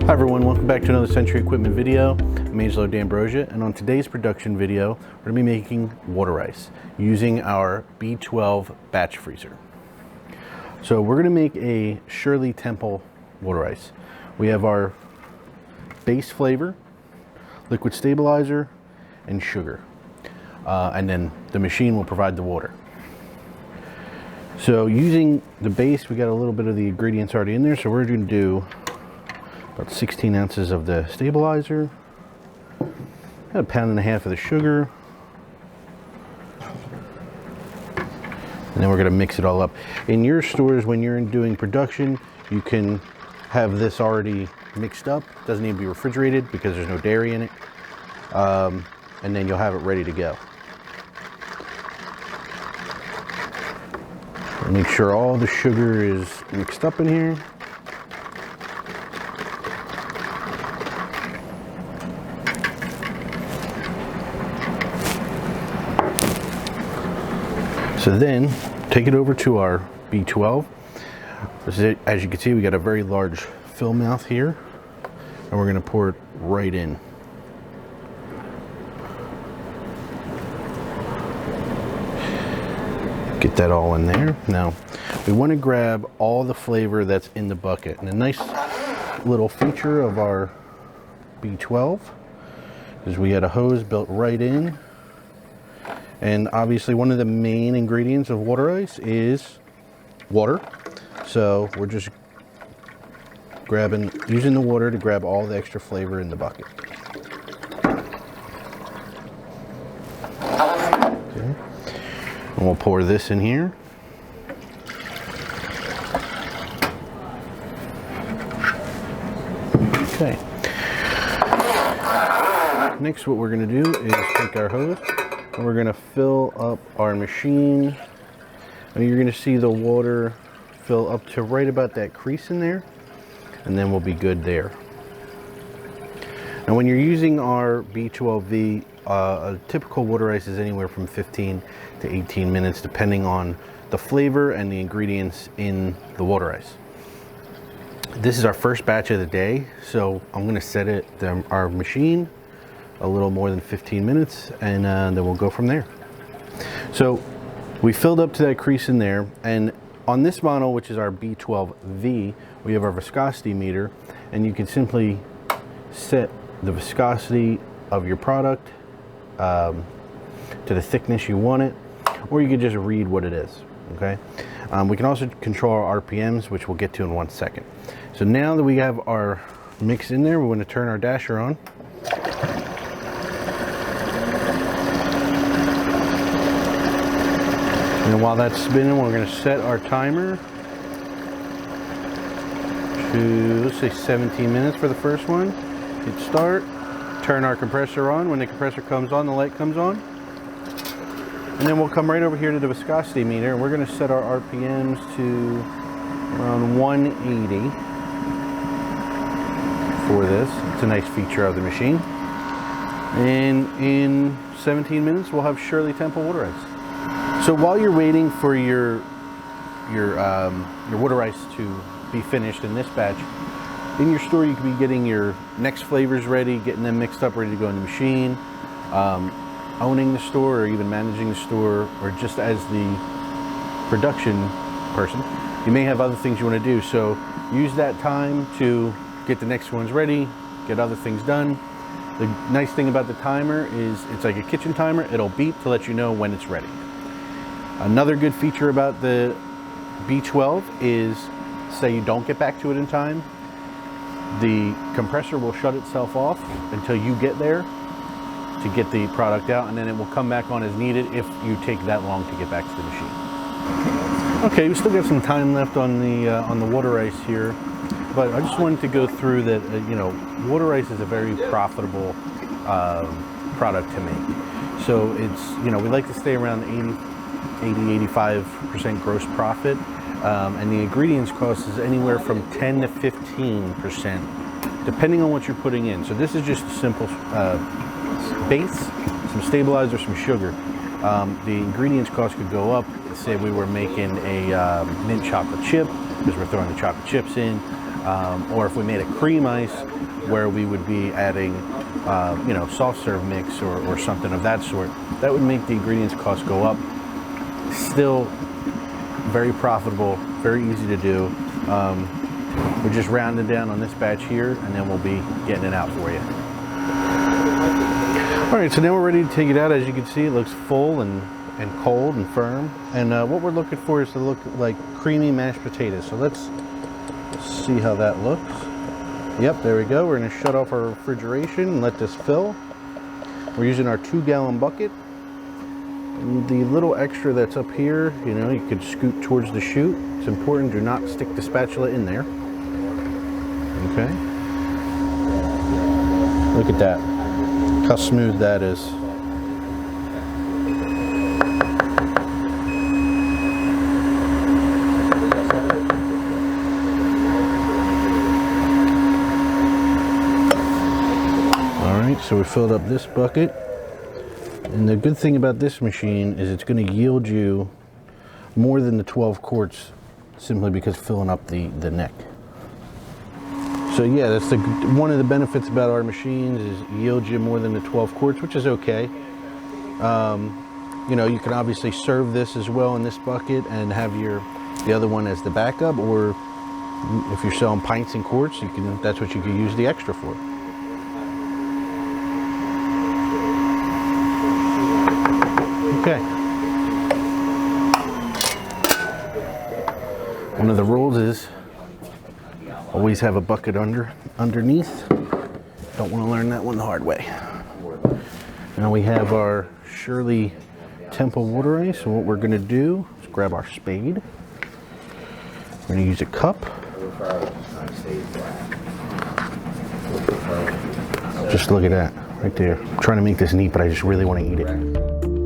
Hi everyone, welcome back to another Sentry equipment video. I'm Angelo D'Ambrosia, and on today's production video, we're going to be making water ice using our B12 batch freezer. So we're going to make a Shirley Temple water ice. We have our base flavor, liquid stabilizer, and sugar. And then the machine will provide the water. So using the base, we got a little bit of the ingredients already in there, so we're going to do about 16 ounces of the stabilizer, about 1.5 pounds of the sugar, and then we're going to mix it all up. In your stores, when you're doing production, you can have this already mixed up. It doesn't need to be refrigerated because there's no dairy in it, and then you'll have it ready to go. Make sure all the sugar is mixed up in here. So then, take it over to our B12. As you can see, we got a very large fill mouth here, and we're going to pour it right in. Get that all in there. Now, we want to grab all the flavor that's in the bucket. And a nice little feature of our B12 is we had a hose built right in. And obviously one of the main ingredients of water ice is water. So we're just using the water to grab all the extra flavor in the bucket. Okay. And we'll pour this in here. Okay. Next, what we're going to do is take our hose and we're going to fill up our machine. And you're going to see the water fill up to right about that crease in there, and then we'll be good there. Now, when you're using our B12V, a typical water ice is anywhere from 15 to 18 minutes, depending on the flavor and the ingredients in the water ice. This is our first batch of the day, so I'm going to set our machine a little more than 15 minutes, and then we'll go from there. So we filled up to that crease in there, and on this model, which is our B12V, we have our viscosity meter, and you can simply set the viscosity of your product to the thickness you want it, or you can just read what it is. Okay. We can also control our RPMs, which we'll get to in 1 second. So now that we have our mix in there, we're going to turn our dasher on. And while that's spinning, we're going to set our timer to, let's say, 17 minutes for the first one. Hit start, turn our compressor on. When the compressor comes on, the light comes on. And then we'll come right over here to the viscosity meter, and we're going to set our RPMs to around 180 for this. It's a nice feature of the machine. And in 17 minutes, we'll have Shirley Temple water ice. So while you're waiting for your water ice to be finished in this batch, in your store you could be getting your next flavors ready, getting them mixed up, ready to go in the machine, owning the store or even managing the store, or just as the production person. You may have other things you want to do, so use that time to get the next ones ready, get other things done. The nice thing about the timer is it's like a kitchen timer. It'll beep to let you know when it's ready. Another good feature about the B12 is, say you don't get back to it in time, the compressor will shut itself off until you get there to get the product out, and then it will come back on as needed if you take that long to get back to the machine. Okay, we still got some time left on the water ice here, but I just wanted to go through that. Water ice is a very profitable product to make. So it's, we like to stay around 80-85% gross profit, and the ingredients cost is anywhere from 10 to 15%, depending on what you're putting in. So this is just a simple base, some stabilizer, some sugar. The ingredients cost could go up. Say we were making a mint chocolate chip, because we're throwing the chocolate chips in. or if we made a cream ice where we would be adding, you know, soft serve mix or something of that sort, that would make the ingredients cost go up. Still very profitable, very easy to do. We're just rounding down on this batch here, and then we'll be getting it out for you. All right, so now we're ready to take it out. As you can see, it looks full and cold and firm. And what we're looking for is to look like creamy mashed potatoes. So let's see how that looks. Yep, there we go. We're gonna shut off our refrigeration and let this fill. We're using our 2-gallon bucket. And the little extra that's up here, you know, you could scoot towards the chute. It's important, do not stick the spatula in there. Okay. Look at that, how smooth that is. All right, so we filled up this bucket. And the good thing about this machine is it's going to yield you more than the 12 quarts simply because filling up the neck. So yeah, that's one of the benefits about our machines is it yields you more than the 12 quarts, which is okay. You know, you can obviously serve this as well in this bucket and have the other one as the backup, or if you're selling pints and quarts, that's what you could use the extra for. Okay. One of the rules is always have a bucket underneath. Don't want to learn that one the hard way. Now we have our Shirley Temple water ice. So what we're going to do is grab our spade. We're going to use a cup. Just look at that right there. I'm trying to make this neat, but I just really want to eat it.